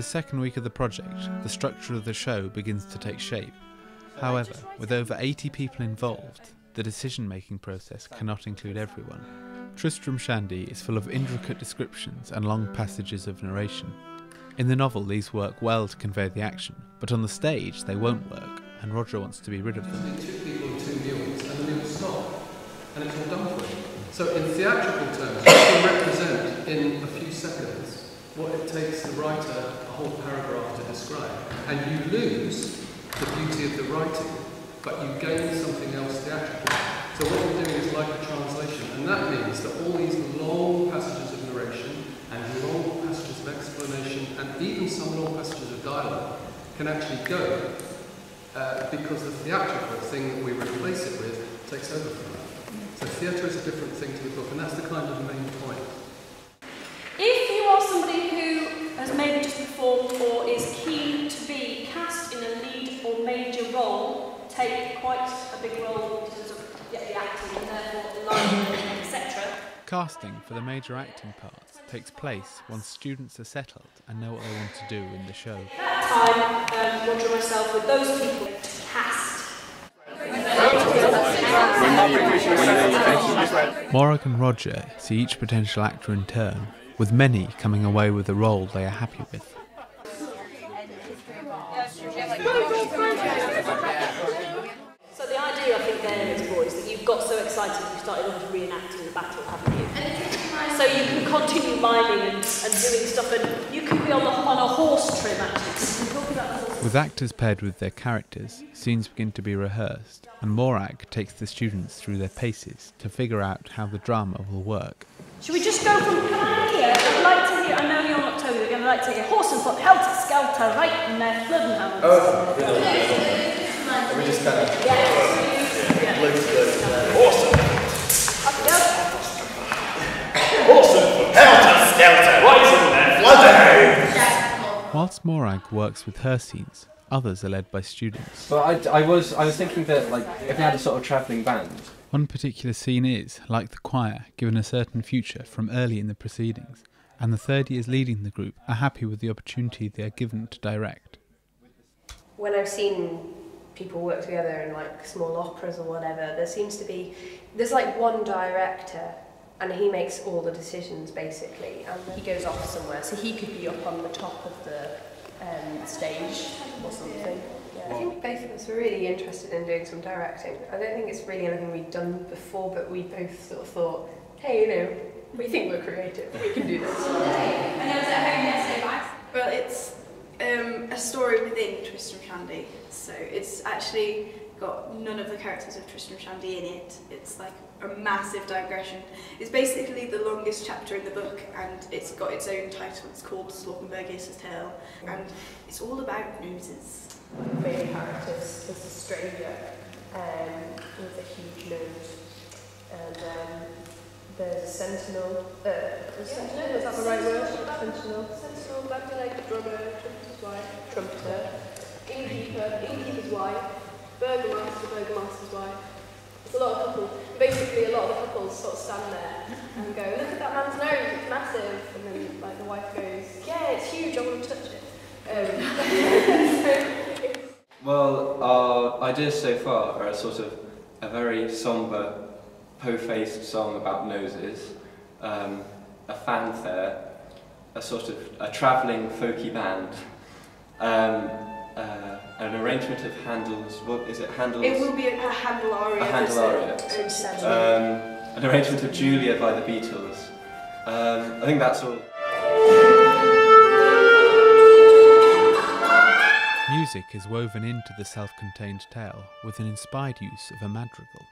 second week of the project, the structure of the show begins to take shape. However, with over 80 people involved, the decision-making process cannot include everyone. Tristram Shandy is full of intricate descriptions and long passages of narration. In the novel, these work well to convey the action, but on the stage they won't work, and Roger wants to be rid of them. 2 people and 2 mules, and the mules stop, and it's all done for you. So in theatrical terms, you can represent in a few seconds what it takes the writer a whole paragraph to describe, and you lose the beauty of the writing, but you gain something else theatrically. So what we're doing is like a translation, and that means that all these long passages of narration and long passages of explanation and even some long passages of dialogue can actually go because the theatrical thing that we replace it with takes over from that. So theatre is a different thing to the book, and that's the kind of main point. If you are somebody who has maybe just performed or is keen to be cast in a lead or major role, take quite a big role in terms of the acting and therefore line, etc. Casting for the major acting parts takes place once students are settled and know what they want to do in the show. At that time, Roger and myself with those people to cast. Morag and Roger see each potential actor in turn, with many coming away with a role they are happy with. So the idea, I think, there is, boys, that you've got so excited you started off reenacting the battle, haven't you? So you can continue miming and doing stuff, and you can be on a horse trim, actually. With actors paired with their characters, scenes begin to be rehearsed, and Morag takes the students through their paces to figure out how the drama will work. Should we just go from, can I hear, I'd like to hear, I know you're not Toby, I'd like to hear horse and foot, helter skelter, right in there, blood and hounds. Oh, really? We just kind of... Yeah. Horse and helter skelter, right in there, blood and hounds. Whilst Morag works with her scenes, others are led by students. But I was thinking that, like, if we had a sort of travelling band. One particular scene is, like the choir, given a certain future from early in the proceedings, and the third years leading the group are happy with the opportunity they are given to direct. When I've seen people work together in like small operas or whatever, there's like one director and he makes all the decisions basically, and he goes off somewhere, so he could be up on the top of the stage or something. I think both of us were really interested in doing some directing. I don't think it's really anything we'd done before, but we both sort of thought, hey, you know, we think we're creative, we can do this. And I was at home yesterday. Well, it's a story within Tristram Shandy, so it's actually got none of the characters of Tristram Shandy in it. It's like a massive digression. It's basically the longest chapter in the book, and it's got its own title. It's called Slaughterberg's Tale, and it's all about noses. My main character is a stranger with a huge nose, and there's a sentinel. Is that the right word? Sentinel, that'd be like drummer, trumpeter's wife, trumpeter, innkeeper's wife, burgomaster's wife. It's a lot of couples. Basically, a lot of the couples sort of stand there and go, "Look at that man's nose, it's massive," and then like the wife goes, "Yeah, it's huge. I want to touch it." Well, our ideas so far are a sort of a very sombre, po-faced song about noses, a fanfare, a sort of a travelling folky band, an arrangement of Handel's, what is it, Handel's? It will be a Handel aria. A Handel aria. An arrangement of Julia by the Beatles. I think that's all. Music is woven into the self-contained tale with an inspired use of a madrigal.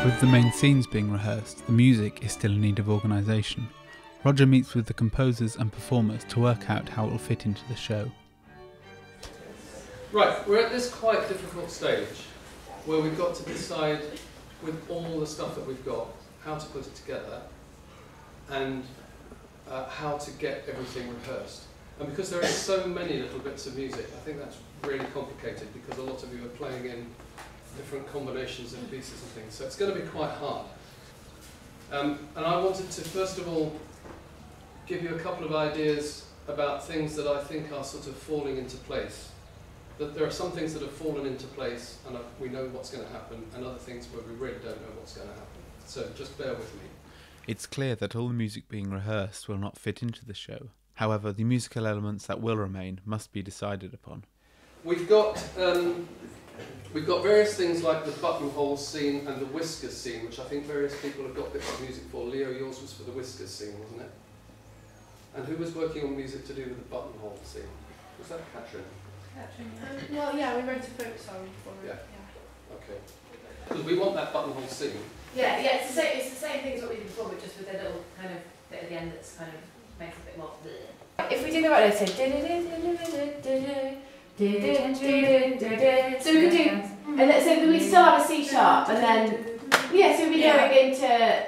With the main scenes being rehearsed, the music is still in need of organisation. Roger meets with the composers and performers to work out how it will fit into the show. Right, we're at this quite difficult stage where we've got to decide, with all the stuff that we've got, how to put it together and how to get everything rehearsed. And because there are so many little bits of music, I think that's really complicated because a lot of you are playing in different combinations of pieces and things, so it's going to be quite hard. And I wanted to first of all give you a couple of ideas about things that I think are sort of falling into place. That there are some things that have fallen into place and we know what's going to happen, and other things where we really don't know what's going to happen. So just bear with me. It's clear that all the music being rehearsed will not fit into the show. However, the musical elements that will remain must be decided upon. We've got various things like the buttonhole scene and the whiskers scene, which I think various people have got bits of music for. Leo, yours was for the whiskers scene, wasn't it? And who was working on music to do with the buttonhole scene? Was that Katrin? Well, yeah, we wrote a folk song for it. Yeah. Okay. Because we want that buttonhole scene. Yeah, it's the same thing as what we did before, but just with a little kind of bit at the end that's kind of makes it a bit more. If we do the right note, so we could do, and so we still have a C sharp, and then yeah, so we'll be going into.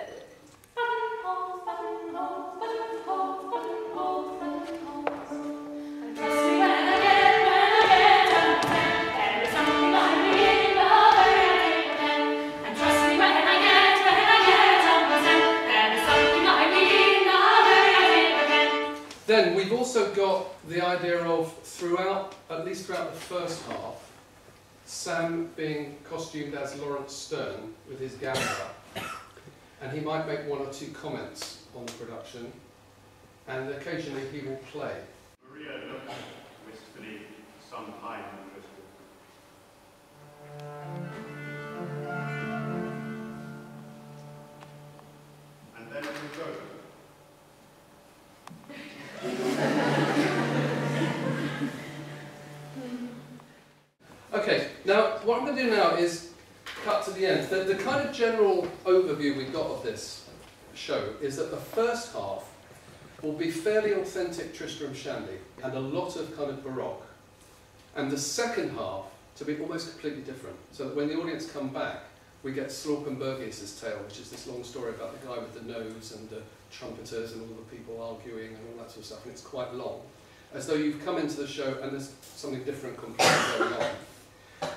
Then we've also got the idea of at least throughout the first half, Sam being costumed as Lawrence Stern with his gamba, and he might make one or two comments on the production, and occasionally he will play. Maria looked wistfully some time and whispered. And then we go. Okay, now what I'm going to do now is cut to the end. The kind of general overview we got of this show is that the first half will be fairly authentic Tristram Shandy and a lot of kind of Baroque. And the second half to be almost completely different, so that when the audience come back, we get Slaughterburgius' tale, which is this long story about the guy with the nose and the trumpeters and all the people arguing and all that sort of stuff, and it's quite long. As though you've come into the show and there's something different completely going on.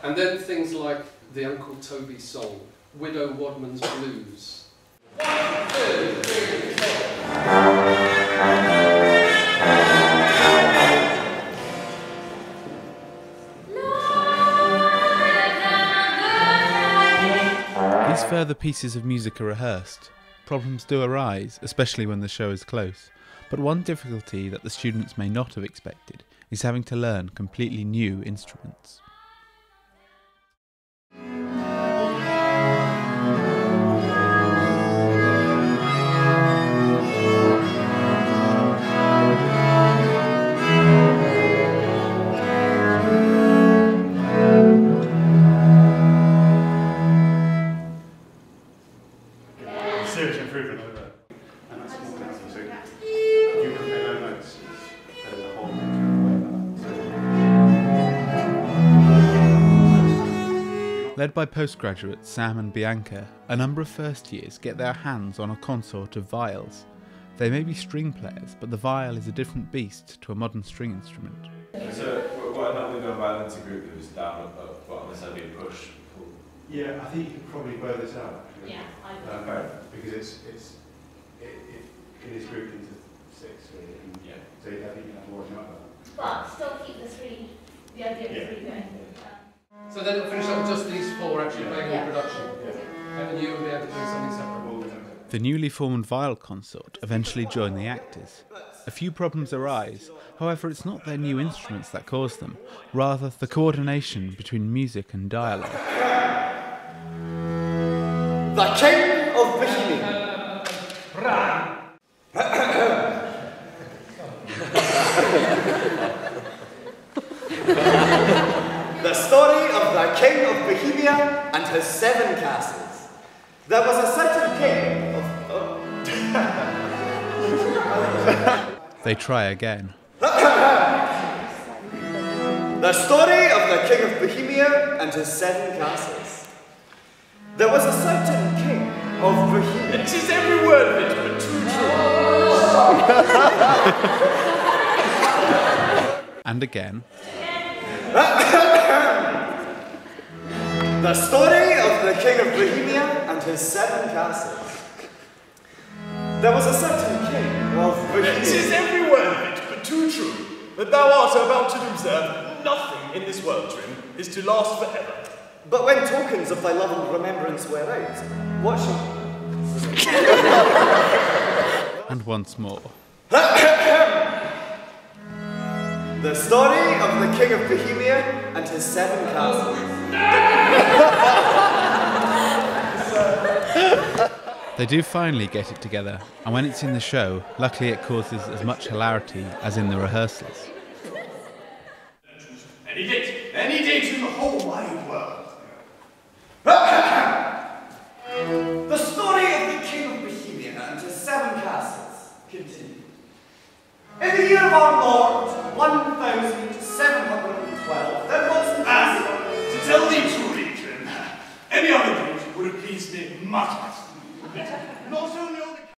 And then things like the Uncle Toby song, Widow Wadman's Blues. 1, 2, 3, 4. These further pieces of music are rehearsed. Problems do arise, especially when the show is close. But one difficulty that the students may not have expected is having to learn completely new instruments. Serious improvement over there. And that's more than so you compare no notes and the whole picture. Led by postgraduates Sam and Bianca, a number of first years get their hands on a consort of viols. They may be string players, but the viol is a different beast to a modern string instrument. So, what about the violins group that was down at the bottom, this idea of push? Yeah, I think you could probably blur this out. Yeah, because it is grouped into 6 really. Yeah. So I think you have to worry about that. but still keep the idea of the 3 going. So then it'll finish up with just these 4 actually playing in production. And you will be able to do something separate. The newly formed viol consort eventually join the actors. A few problems arise, however it's not their new instruments that cause them, rather the coordination between music and dialogue. The King of Bohemia. The story of the King of Bohemia and his 7 castles. There was a certain king of... They try again. The story of the King of Bohemia and his 7 castles. There was a certain king of Bohemia. It is every word of it, but too true. And again. The story of the King of Bohemia and his 7 castles. There was a certain king of Bohemia. It is every word of it, but too true, that thou art about to observe nothing in this world, Trim, is to last forever. But when tokens of thy love and remembrance wear out, what shall... And once more. The story of the King of Bohemia and his 7 castles. They do finally get it together, and when it's in the show, luckily it causes as much hilarity as in the rehearsals. Any date in the whole wide world. The story of the King of Bohemia and his 7 castles continued. In the year of our Lord, 1712, there was... To tell thee truly, Trim, any other date would have pleased me much. Not only